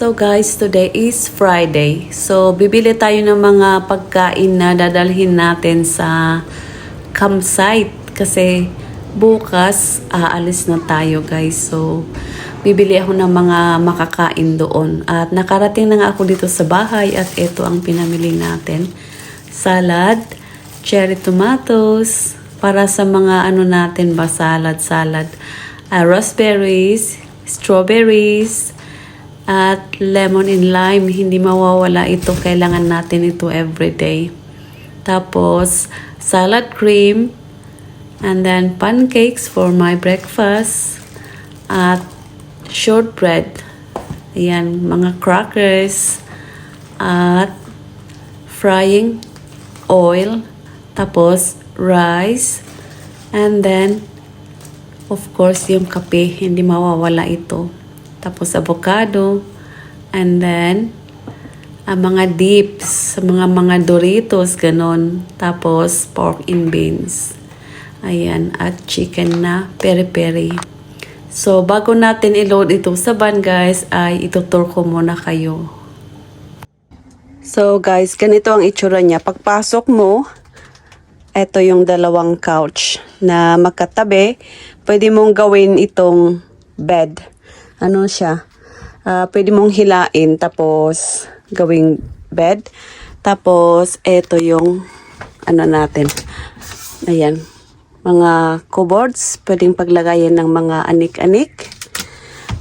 So guys, today is Friday. So bibili tayo ng mga pagkain na dadalhin natin sa campsite kasi bukas aalis na tayo guys. So bibili ako ng mga makakain doon. At nakarating na nga ako dito sa bahay at ito ang pinamili natin. Salad, cherry tomatoes, para sa mga ano natin ba, salad. Raspberries, strawberries, at lemon and lime. Hindi mawawala ito. Kailangan natin ito everyday. Tapos, salad cream. And then, pancakes for my breakfast. At shortbread. Ayan, mga crackers. At frying oil. Tapos, rice. And then, of course, yung kape. Hindi mawawala ito. Tapos avocado, and then mga dips, mga Doritos, ganon. Tapos pork and beans. Ayan, at chicken na peri-peri. So, bago natin i-load ito sa van, guys, ay itutur ko muna kayo. So, guys, ganito ang itsura niya. Pagpasok mo, ito yung dalawang couch na magkatabi. Pwede mong gawin itong bed. Ano siya, pwede mong hilain tapos gawing bed. Tapos, ito yung ano natin. Ayan, mga cupboards, pwedeng paglagayan ng mga anik-anik.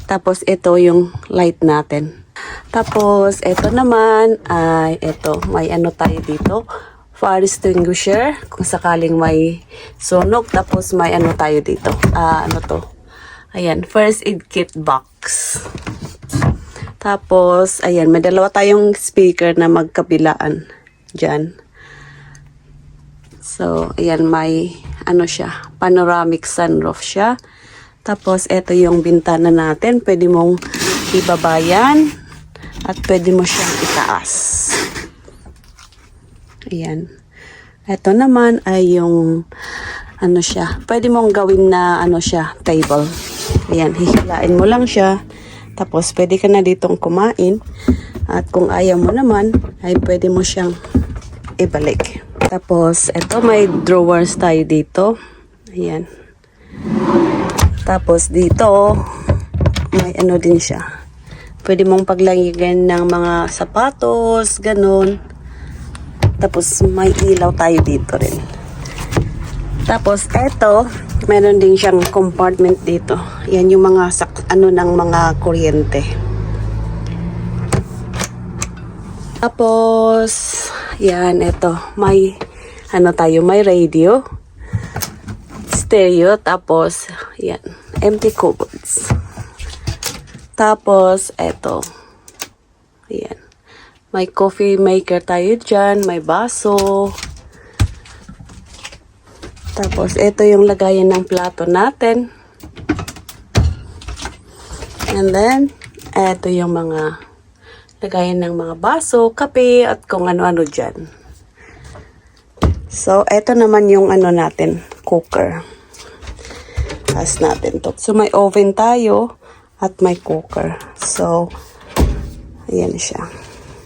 Tapos, ito yung light natin. Tapos, ito naman ay ito, may ano tayo dito, fire extinguisher kung sakaling may sunog. Tapos, may ano tayo dito, ano to, ayan, first aid kit box. Tapos, ayan, may dalawa tayong speaker na magkabilaan dyan. So, ayan, may, ano siya, panoramic sunroof siya. Tapos, ito yung bintana natin. Pwede mong ibabayan at pwede mo siyang itaas. Ayan. Ito naman ay yung, ano siya, pwede mong gawin na, ano siya, table. Ayan, hihilain mo lang siya. Tapos, pwede ka na ditong kumain. At kung ayaw mo naman, ay pwede mo siyang ibalik. Tapos, eto, may drawers tayo dito. Ayan. Tapos, dito, may ano din siya. Pwede mong paglagyan ng mga sapatos, ganun. Tapos, may ilaw tayo dito rin. Tapos, eto, meron din siyang compartment dito. Yan yung mga ano ng mga kuryente. Tapos, yan, eto. May, ano tayo, may radio. Stereo. Tapos, yan. Empty cupboards. Tapos, eto. Yan. May coffee maker tayo dyan. May baso. Tapos, ito yung lagayan ng plato natin. And then, ito yung mga lagayan ng mga baso, kape, at kung ano-ano dyan. So, ito naman yung ano natin, cooker. Taas natin to. So, may oven tayo at may cooker. So, ayan siya.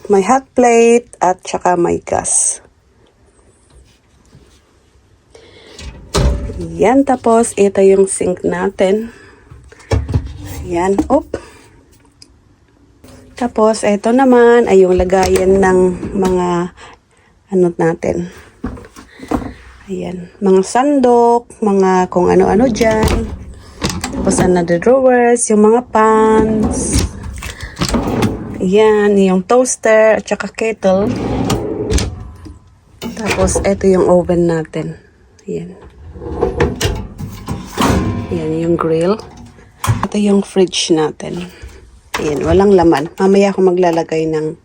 May hot plate at saka may gas. Yan, tapos ito yung sink natin. Yan, op. Tapos ito naman ay yung lagayan ng mga ano natin. Ayan, mga sandok, mga kung ano-ano dyan. Tapos another drawers, yung mga pans. Ayan, yung toaster at saka kettle. Tapos ito yung oven natin. Ayan. Yan yung grill. Ito yung fridge natin. Ayan, walang laman. Mamaya ako maglalagay ng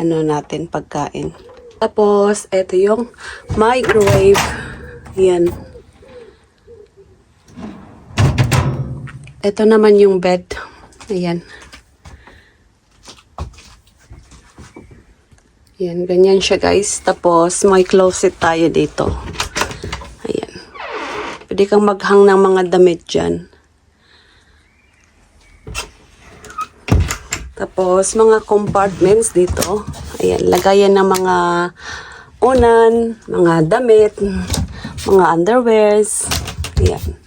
ano natin, pagkain. Tapos, ito yung microwave. Yan. Ito naman yung bed. Ayan. Ayan, ganyan siya guys. Tapos, may closet tayo dito. Ayan. Pwede kang maghang ng mga damit dyan. Tapos, mga compartments dito. Ayan, lagayan ng mga unan, mga damit, mga underwears. Ayan.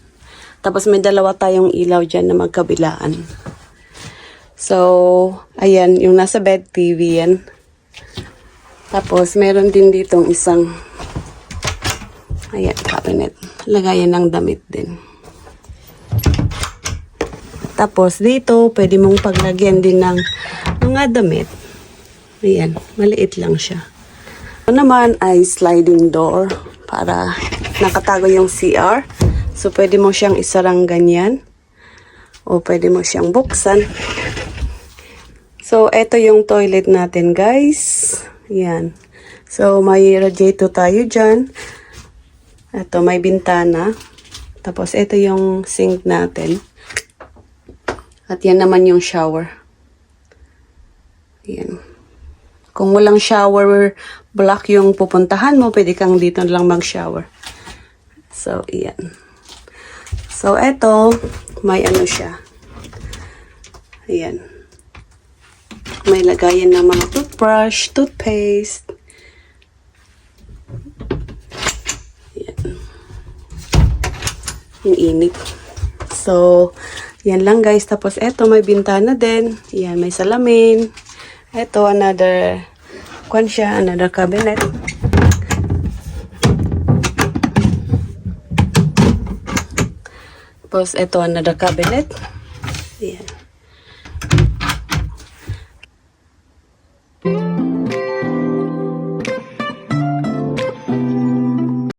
Tapos, may dalawa tayong ilaw dyan na magkabilaan. So, ayan, yung nasa bed, TV yan. Tapos, meron din ditong isang, ayan, cabinet. Lagayan ng damit din. Tapos, dito, pwede mong paglagyan din ng mga damit. Ayan, maliit lang siya. Ito naman ay sliding door para nakatago yung CR. So, pwede mo siyang isarang ganyan. O pwede mo siyang buksan. So, ito yung toilet natin, guys. Ayan. So, may radiator tayo dyan. Ito, may bintana. Tapos, ito yung sink natin. At yan naman yung shower. Ayan. Kung walang shower block yung pupuntahan mo, pwede kang dito lang mag-shower. So, ayan. So, eto, may ano siya. Ayan. May lagayan ng mga toothbrush, toothpaste. Ayan. Yung init. So, yan lang guys. Tapos eto, may bintana din. Yan, may salamin. Eto, another, another cabinet. Tapos eto, another cabinet. Yan.